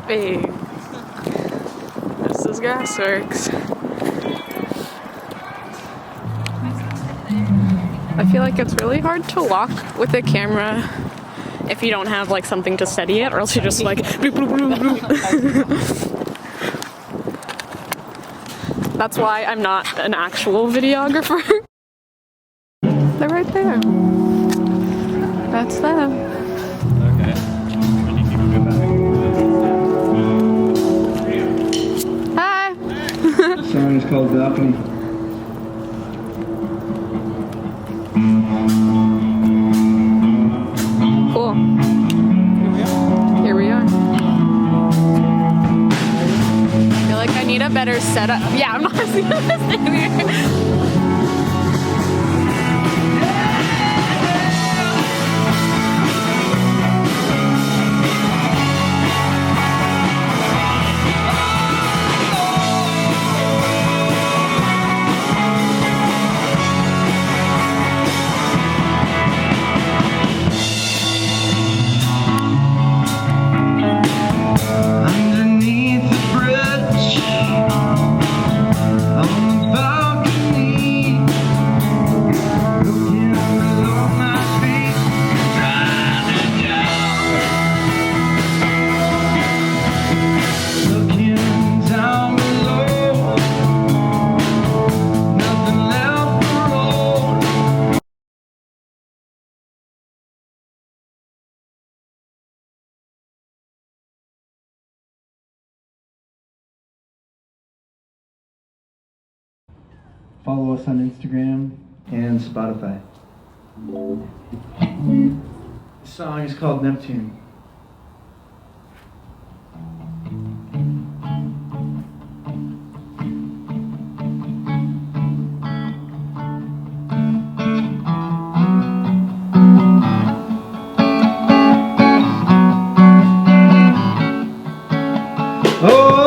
Hey, this is Gasworks. I feel like it's really hard to walk with a camera if you don't have like something to steady it, or else you're just like bloop, bloop, bloop, bloop. That's why I'm not an actual videographer. They're right there. That's them. Okay. When you people get back. Hi. The song is called Balcony. Cool. Here we are. I feel like I need a better setup. Yeah, I'm not standing here. Follow us on Instagram and Spotify. The song is called Neptune. Oh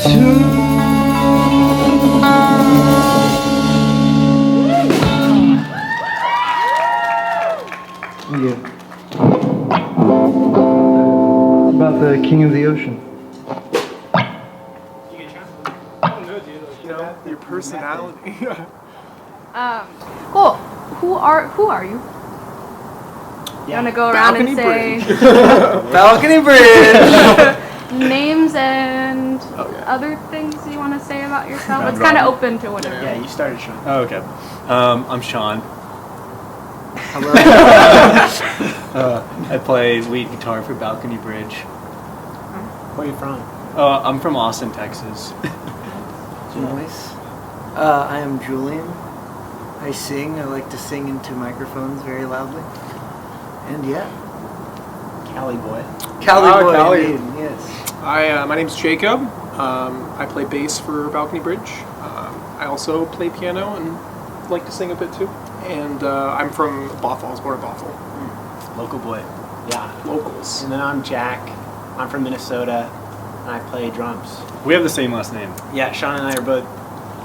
Thank you. It's about the king of the ocean. Your personality. Cool. Who are you? You wanna go around and say Balcony Bridge. names and other things you want to say about yourself? Round It's kind of robin. open to whatever. Yeah, you started, Sean. Oh, okay. I'm Sean. Hello. I play lead guitar for Balcony Bridge. Where are you from? I'm from Austin, Texas. Nice. I am Julian. I sing. I like to sing into microphones very loudly. And yeah. Cali boy. Cali Oh, boy, Cali. indeed, yes. My name's Jacob. I play bass for Balcony Bridge. I also play piano and like to sing a bit too. And I'm from Bothell. I was born in Bothell. Local boy. Yeah. Locals. And then I'm Jack. I'm from Minnesota, and I play drums. We have the same last name. Yeah, Sean and I are both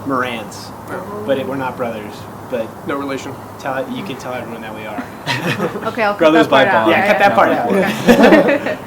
Morans, but we're not brothers. But No relation. you can tell everyone that we are. Okay, I'll cut Brothers that part by out. bond. Yeah, cut that part out.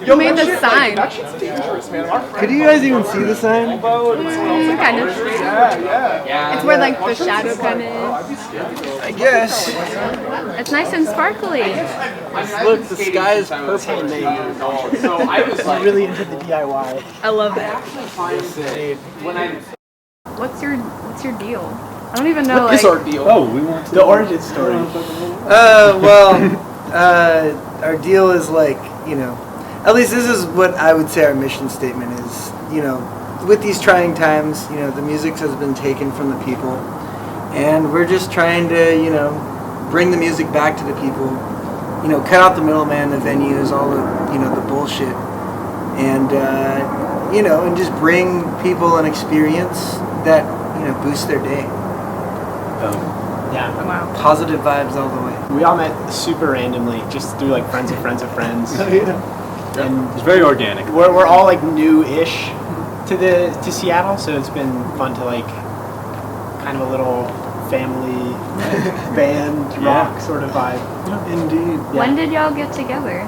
Who made the sign? That shit's dangerous, man. Our Could you guys even see the sign? Kind of. yeah. It's where like the shadow kind of I guess. is. It's nice and sparkly. Look, the sky is purple and So I was really into the DIY. I love that. When I What's your deal? I don't even know. What is our deal? Oh, we want to. the origin story. Our deal is like, at least this is what I would say our mission statement is. With these trying times, the music has been taken from the people, and we're just trying to, bring the music back to the people. Cut out the middleman, the venues, all the, the bullshit, and and just bring people an experience that boosts their day. Yeah. Wow. Positive vibes all the way. We all met super randomly, just through like friends of friends of friends. And It's very organic. we're all like new-ish to Seattle, so it's been fun to like kind of a little family band rock sort of vibe. Indeed. When did y'all get together?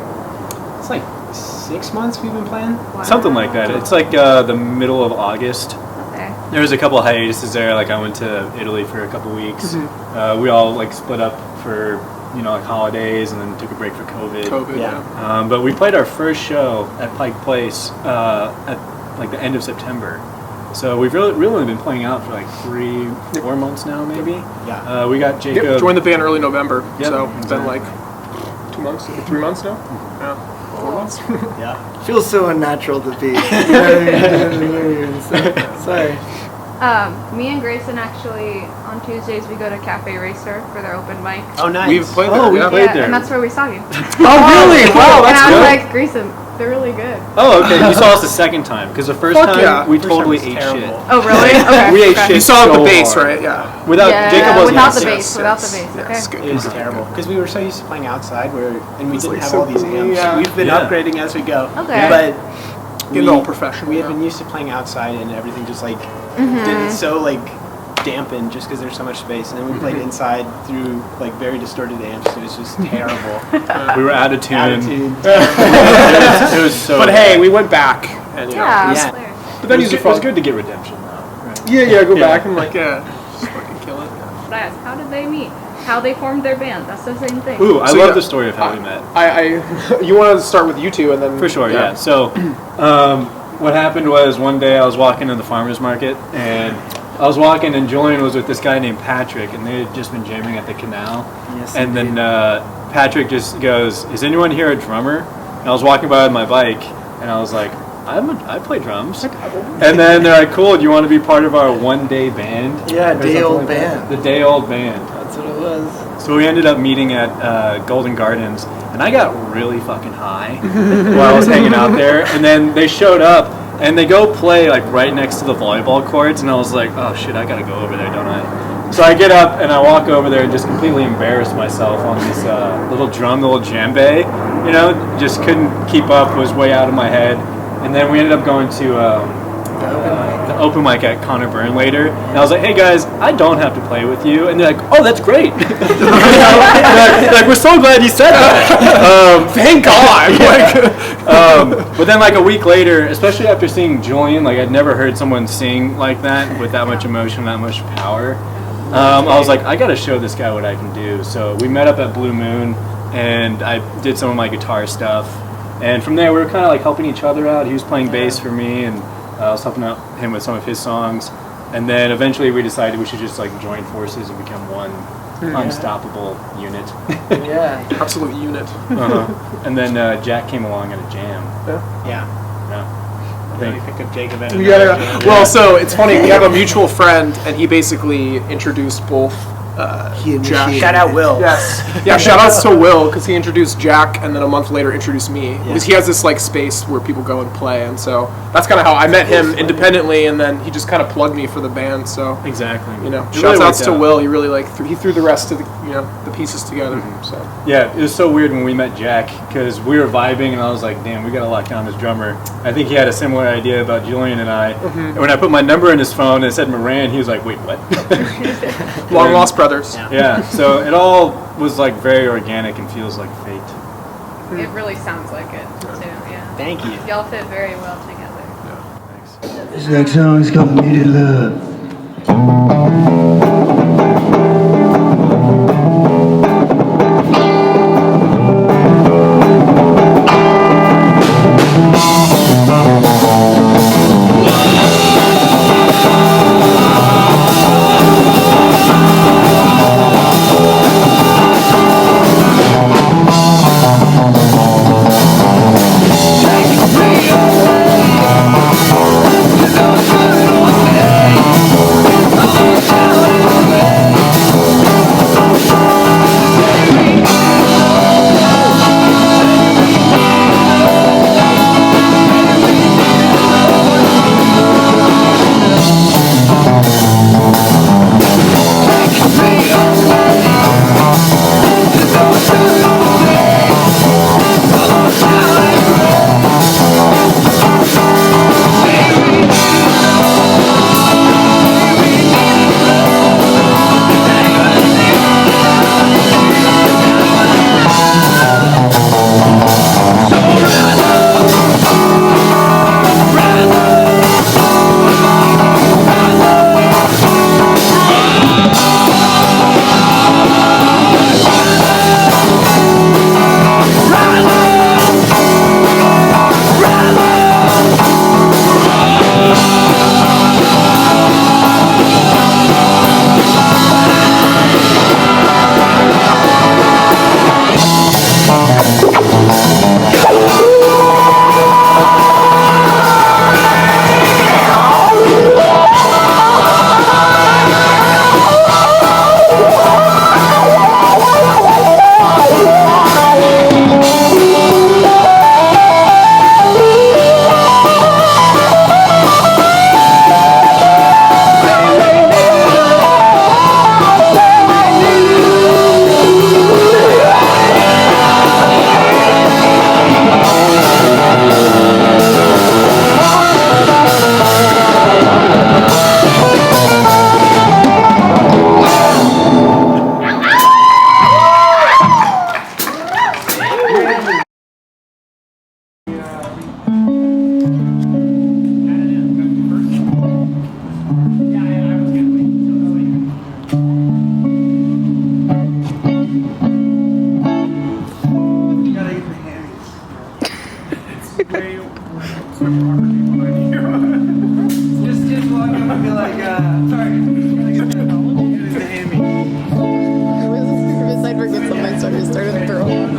It's like 6 months we've been playing. Wow. Something like that. It's like the middle of August. Okay. There was a couple hiatuses there. Like I went to Italy for a couple weeks. We all like split up for like holidays, and then took a break for COVID. COVID. Yeah. But we played our first show at Pike Place at like the end of September. So we've really only been playing out for like 3-4 months now, maybe. Yeah. We got Jacob. Yep, joined the band early November, Yep, so it's been exactly. like 2 months, 3 months now. Yeah, 4 months. Yeah. Feels so unnatural to be. Sorry. Me and Grayson actually on Tuesdays we go to Cafe Racer for their open mic. Oh, nice. We've played Oh, there. we Yeah. played Yeah, there. and that's where we saw you. Oh, really? Wow, And that's I was good. like, Grayson, they're really good. Oh, okay. You saw us the second time, because the first Fuck time yeah. we First totally time was ate terrible. shit. Oh, really? Okay. We ate okay. shit. You saw so the bass, hard. right? Yeah. Without Yeah, Jacob wasn't without the yes, bass, without the bass. Okay. Yes, good. It was terrible because we were so used to playing outside, and we didn't like have so all these cool, amps. yeah. We've been Yeah. upgrading as we go. Okay. But Getting all professional. we had now. been used to playing outside, and everything just like didn't so like dampened just because there's so much space. And then we played inside through like very distorted amps. It was just terrible. We were out of tune. Attitude. It was so. But hey, we went back, and Yeah. Yeah. There. but then it it was good to get redemption though. Right. Yeah, go Yeah. back and like just fucking kill it. But I asked, how did they meet? How they formed their band? That's the same thing. Ooh, I So, love yeah. the story of how we met. You want to start with you two, and then For sure, yeah. So, what happened was one day I was walking to the farmer's market, and I was walking, and Julian was with this guy named Patrick, and they had just been jamming at the canal. Yes, And then indeed. Patrick just goes, "Is anyone here a drummer?" And I was walking by with my bike, and I was like, I play drums. And then they're like, "Cool, do you want to be part of our one-day band?" Yeah, Or day something old like that. band. The day old band. That's what it was. So we ended up meeting at Golden Gardens, and I got really fucking high while I was hanging out there. And then they showed up, and they go play like right next to the volleyball courts, and I was like, oh shit, I gotta go over there, don't I? So I get up and I walk over there and just completely embarrass myself on this little djembe, just couldn't keep up, was way out of my head. And then we ended up going to the open mic at Connor Byrne later, and I was like, "Hey guys, I don't have to play with you," and they're like, "Oh, that's great." They're like, "We're so glad you said that." thank God. But then like a week later, especially after seeing Julian, like I'd never heard someone sing like that with that much emotion, that much power. I was like, I gotta show this guy what I can do. So we met up at Blue Moon, and I did some of my guitar stuff. And from there, we were kind of like helping each other out. He was playing bass for me, and I was helping out him with some of his songs. And then eventually we decided we should just like join forces and become one unstoppable unit. Yeah. Absolute unit. And then Jack came along at a jam. Yeah. Yeah. Then we picked up Jacob at Yeah. Well, so it's funny. We have a mutual friend, and he basically introduced both. He Jack. initiated Shout out Will. Yes. Yeah, shout outs to Will, because he introduced Jack, and then a month later introduced me. Because he has this like space where people go and play, and so that's kind of how I met him independently, and then he just kind of plugged me for the band. So Exactly. you know, It shout really outs worked to out. Will. He really like he threw the rest of the the pieces together. So Yeah, it was so weird when we met Jack, because we were vibing, and I was like, damn, we gotta lock down this drummer. I think he had a similar idea about Julian and I. And when I put my number in his phone and it said Moran, he was like, wait, what? long lost brothers. Yeah, so it all was like very organic and feels like fate. It really sounds like it too. Yeah. Thank you. Y'all fit very well together. This next song is called Needed Love. Just walk up and be like, sorry, just gonna get the hammy. I forget something, so I started throwing.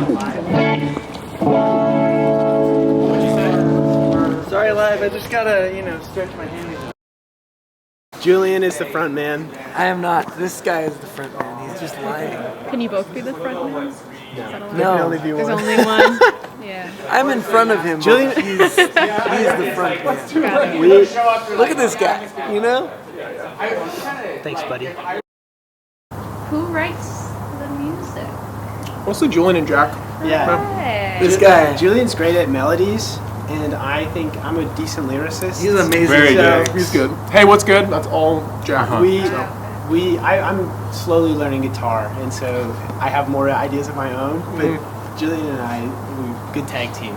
Sorry, live. I just gotta, stretch my hammies. Julian is the front man. I am not. This guy is the front man. He's just lying. Can you both be the front ones? No. Only be There's one. only one. Yeah. I'm in front of him. Julian- But he's the front man. Got it. Look at this guy. Thanks, buddy. Who writes the music? Mostly Julian and Jack. Yeah. Hey. This guy. Julian's great at melodies, and I think I'm a decent lyricist. He's an amazing Very show. good. He's good. Hey, what's good? That's all Jack. I'm slowly learning guitar, and so I have more ideas of my own. But Julian and I, we're a good tag team.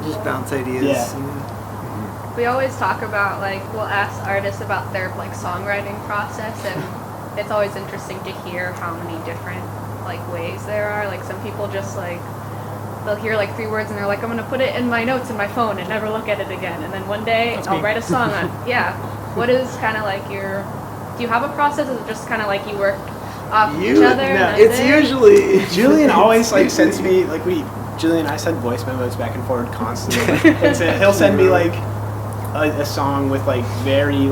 Just bounce ideas. Yeah. We always talk about, we'll ask artists about their, songwriting process, and it's always interesting to hear how many different, ways there are. Some people just, they'll hear, 3 words, and they're like, I'm going to put it in my notes in my phone and never look at it again. And then one day, I'll write a song on, What is kind of, your, do you have a process? Is it just kind of, you work off each other? No, it's usually... Julian always sends me Julian and I send voice memos back and forward constantly. And so he'll send me a song with very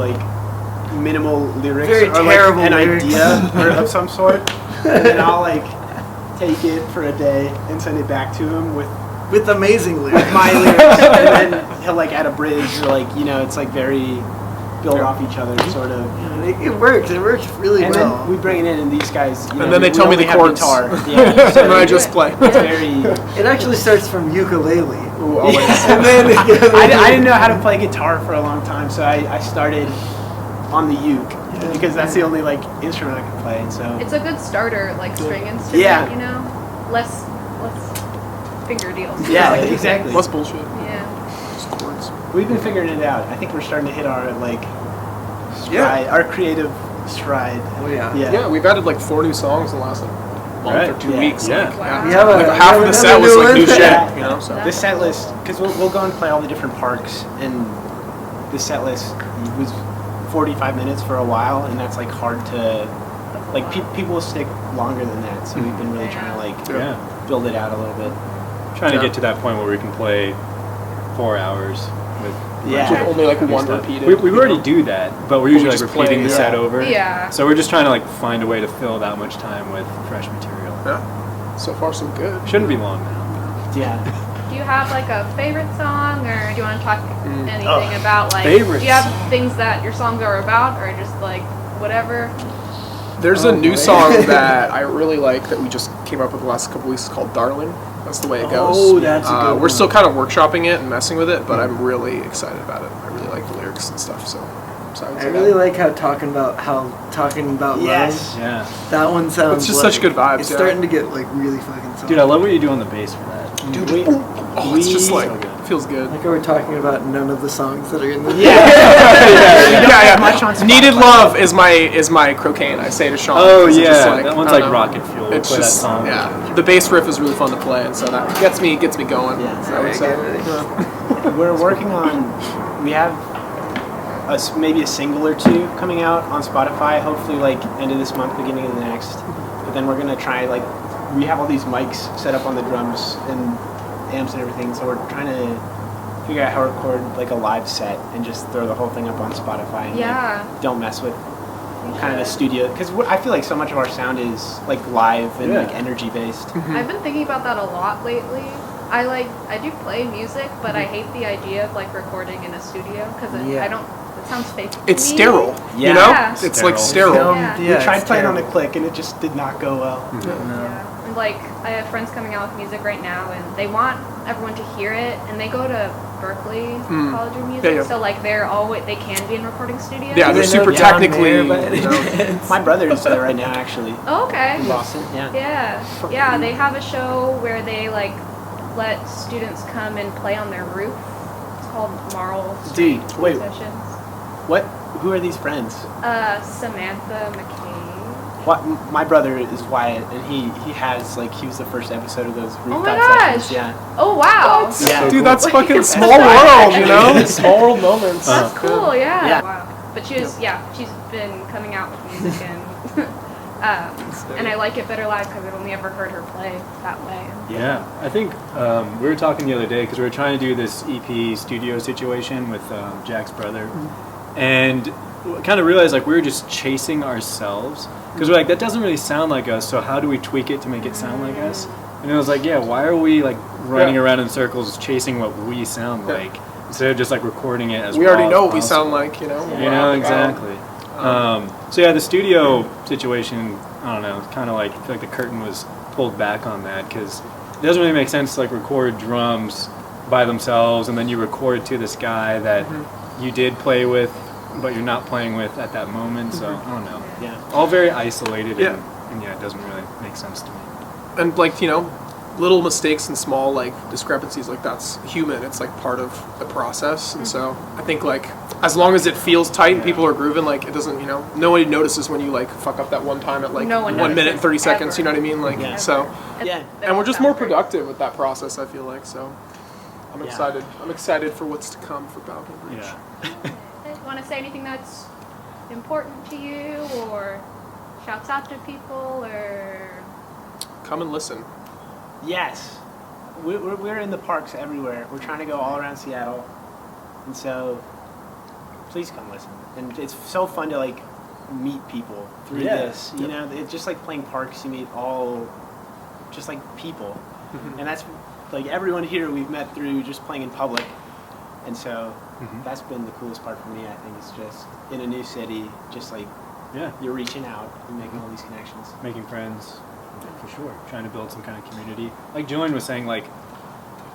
minimal lyrics Very or terrible an lyrics. idea or of some sort, and then I'll take it for a day and send it back to him with amazing lyrics. my lyrics, and then he'll add a bridge or it's very build off each other sort of. It works. It works really And well. then we bring it in, and these guys. And then they tell me the chords. Guitar. And then I just play. It's very. It actually starts from ukulele. Ooh, always. And then I didn't know how to play guitar for a long time, so I started on the uke because that's the only instrument I can play. And so It's a good starter, string instrument, Yeah. Less finger deals. Yeah, exactly. Less bullshit. Yeah. Just chords. We've been figuring it out. I think we're starting to hit our like stride, Yeah. our creative stride. Oh yeah. Yeah, we've added like 4 new songs in the last like month Right. or 2 Yeah. weeks. Yeah. Like, Wow. We have like we half have of the another set was like new one. shit, Yeah. you know. So The set list, because we'll go and play all the different parks, and the set list was 45 minutes for a while, and that's like hard to, like people will stick longer than that. So we've been really trying to like Yeah. build it out a little bit. Trying to Yeah. get to that point where we can play 4 hours with Yeah. with only like new one stuff. repeated. We already you know? do that, but we're we usually like just repeating play, the set yeah. over. Yeah. So we're just trying to like find a way to fill that much time with fresh material. Yeah. So far, so good. Shouldn't be long now. Yeah. Do you have like a favorite song, or do you want to talk anything Oh, about like? favorites. Do you have things that your songs are about, or just like whatever? There's Oh, a new boy. song that I really like that we just came up with the last couple weeks called "Darling." That's the way it goes. Oh, that's a good We're one. still kind of workshopping it and messing with it, but I'm really excited about it. I really like the lyrics and stuff. So I really like how talking about Yes. love. Yeah. That one sounds. It's just like, such good vibes, It's yeah. starting to get like really fucking. Solid. Dude, I love what you do on the bass for that. Dude, we, Oh, it's just like So good. feels good. Like how we're talking about none of the songs that are in the. Yeah. much on Spotify. Needed Love is my croquet. I say to Sean. Oh 'cause it's yeah, just like, that one's I like don't know. rocket fuel. It's Play just that song. yeah. The bass riff is really fun to play, and so that gets me going. Yeah. I would say. We're working on. We have maybe a single or 2 coming out on Spotify. Hopefully, like end of this month, beginning of the next. But then we're gonna try like we have all these mics set up on the drums and amps and everything. So we're trying to figure out how to record like a live set and just throw the whole thing up on Spotify. And, Yeah. Like, don't mess with kind of the studio, because I feel like so much of our sound is like live and Yeah. like energy based. I've been thinking about that a lot lately. I do play music, but I hate the idea of like recording in a studio because Yeah. It sounds fake. to It's me. sterile. Yeah. You know, Yeah. it's like Sterile. sterile. Yeah. We tried playing on the click and it just did not go well. Yeah. And like I have friends coming out with music right now, and they want everyone to hear it, and they go to Berkeley College of Music, Yeah. so like they can be in recording studios. Yeah, they're they know super down technically. there, but- You know, My brother is there right now, actually, Oh, okay. in Boston. Yeah. Yeah, they have a show where they like let students come and play on their roof. It's called Marl Street Dude, wait. Sessions. What? Who are these friends? Samantha McKay. What? My brother is Wyatt, and he was the first episode of those Oh rooftop my gosh. sessions. Yeah. Oh wow. Yeah. dude, that's fucking That's small right. world. You know, small world moments. That's cool. Yeah. Yeah. Wow. But she's been coming out with music and and I like it better live because I've only ever heard her play that way. Yeah, I think we were talking the other day because we were trying to do this EP studio situation with Jack's brother, and kind of realized like we were just chasing ourselves because we're like, that doesn't really sound like us, so how do we tweak it to make it sound like us? And it was like, yeah, why are we like running around in circles chasing what we sound like instead of just like recording it as We raw already as know what we possible? sound like. You know. You know, exactly. So yeah, the studio situation, I don't know, kind of like, I feel like the curtain was pulled back on that because it doesn't really make sense to like record drums by themselves and then you record to this guy that you did play with but you're not playing with at that moment, so I don't know. Yeah. All very isolated Yeah. and yeah, it doesn't really make sense to me. And like, you know, little mistakes and small like discrepancies, like that's human. It's like part of the process. And so I think like as long as it feels tight and people are grooving, like it doesn't, you know, nobody notices when you like fuck up that one time at like No one 1 minute and 30 notices, seconds, ever. you know what I mean? Like Yeah. so Yeah. and we're just more productive with that process, I feel like. So I'm Yeah. excited. I'm excited for what's to come for Balcony Bridge. Yeah. Want to say anything that's important to you, or shouts out to people, or Come and listen. Yes. We're in the parks everywhere. We're trying to go all around Seattle. And so, please come listen. And it's so fun to, like, meet people through Yeah. this. You know, it's just like playing parks, you meet all, just like people. And that's, like, everyone here we've met through just playing in public. And so, that's been the coolest part for me, I think. It's just, in a new city, just, like, Yeah, you're reaching out and making all these connections. making friends, for sure. Trying to build some kind of community. Like Julian was saying, like,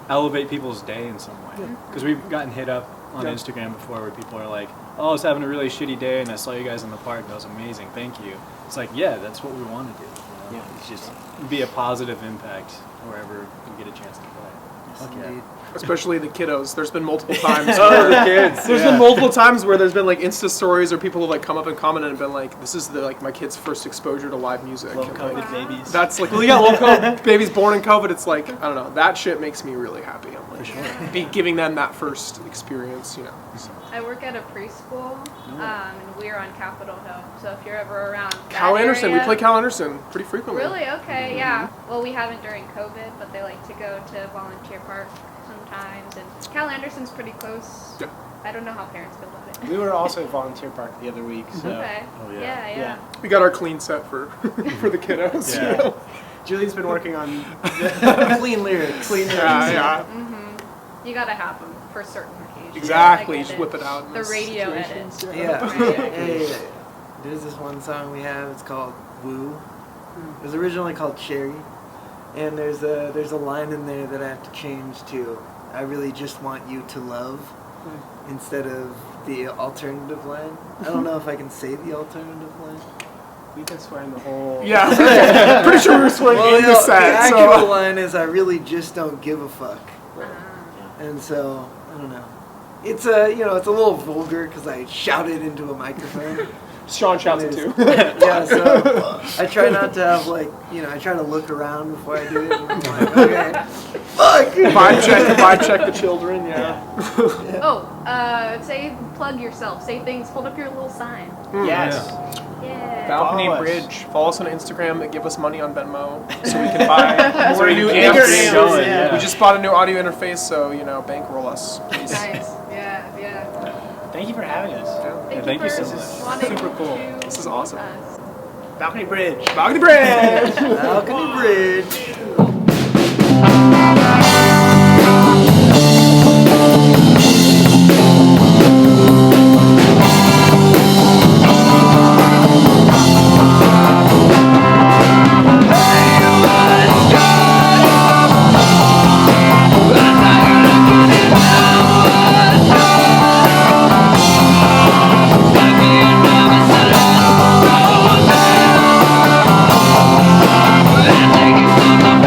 elevate people's day in some way. Because we've gotten hit up on Instagram before where people are like, oh, I was having a really shitty day and I saw you guys in the park. That was amazing. Thank you. It's like, yeah, that's what we want to do. You know, Yeah. it's just be a positive impact wherever you get a chance to play. Yes, Okay. indeed. Especially the kiddos. There's been multiple times. Oh, the kids. There's been multiple times where there's been like Insta stories or people have like come up and commented and been like, "This is my kid's first exposure to live music." Low And, COVID like, babies. that's like, well, yeah, low COVID babies born in COVID. It's like, I don't know, that shit makes me really happy. I'm like, be giving them that first experience, you know. So. I work at a preschool, and we're on Capitol Hill. So if you're ever around Cal that Anderson, we area- play Cal Anderson pretty frequently. Really? Okay, yeah. Well, we haven't during COVID, but they like to go to Volunteer Park sometimes, and Cal Anderson's pretty close. Yeah. I don't know how parents feel about it. We were also at Volunteer Park the other week, so Okay. Oh, yeah. Yeah. yeah. We got our clean set for for the kiddos. Yeah. You know? Julian's been working on Clean lyrics. Yeah. You gotta have them for certain occasions. Exactly. I You get just it. whip it out. in The those radio situations. edit. Yeah. Right. Hey, there's this one song we have. It's called "Woo." It was originally called "Cherry," and there's a line in there that I have to change to "I really just want you to love," instead of the alternative line. I don't know if I can say the alternative line. We've been swearing the whole. Yeah. Pretty sure we were swearing Well, in the the set. actual So. line is "I really just don't give a fuck," Uh-huh. and so I don't know. It's it's a little vulgar because I shouted into a microphone. Sean shouts it too. Yeah, so I try not to have I try to look around before I do it. And I'm like, okay, fuck. Vibe check the children. Yeah. Oh, say plug yourself. Say things. Hold up your little sign. Yes. Yeah. Balcony Follow us. Bridge. Follow us on Instagram and give us money on Venmo so we can buy more new can amps. keep going, yeah. We just bought a new audio interface, so bankroll us. Please. Nice. Yeah. Thank you for having us. Thank you so for much. wanting Super cool. to This is awesome. us. Balcony Bridge. Balcony Bridge. Balcony Bridge. Take it from the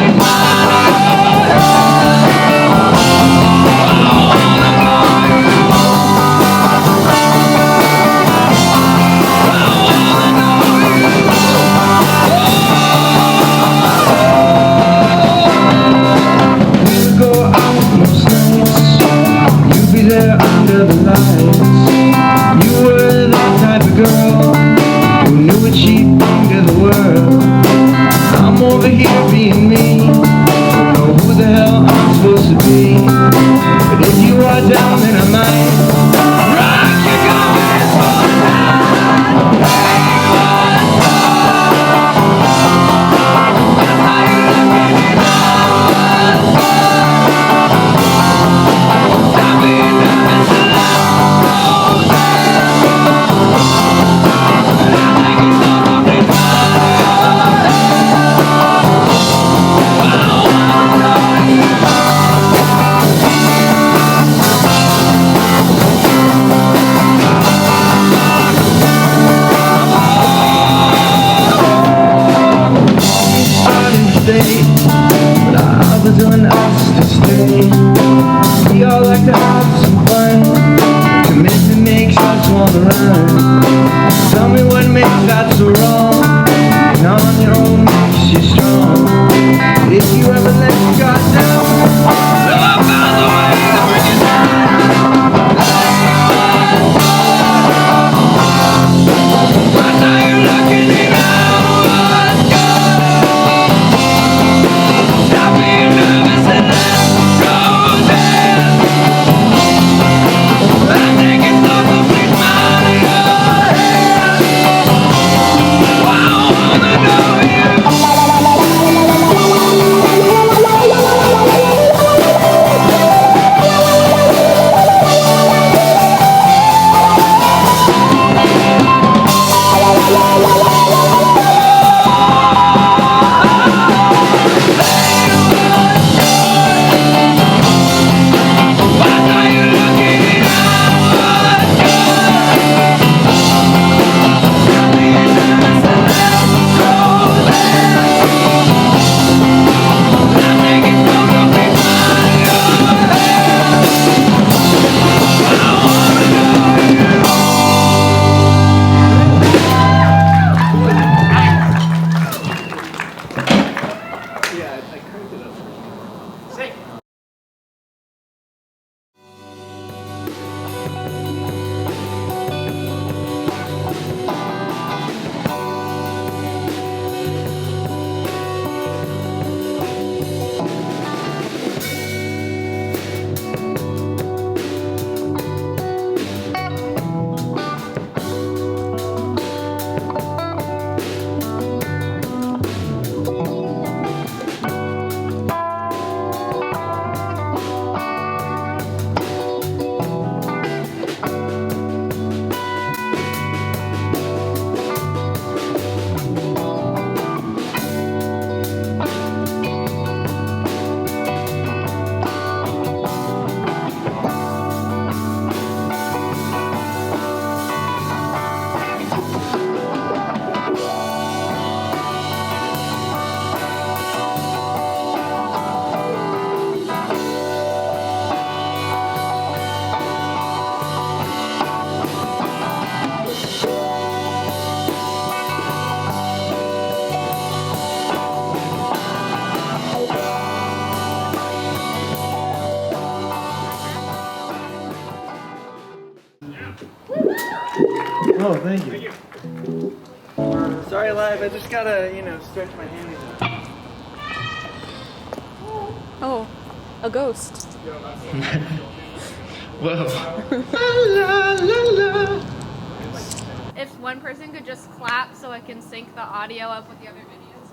Oh, thank you. Sorry, live. I just gotta, stretch my hammies out. Oh, a ghost. Whoa. If one person could just clap so I can sync the audio up with the other videos.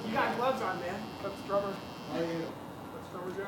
You got gloves on, man. That's drummer. How are you? That's drummer Jack.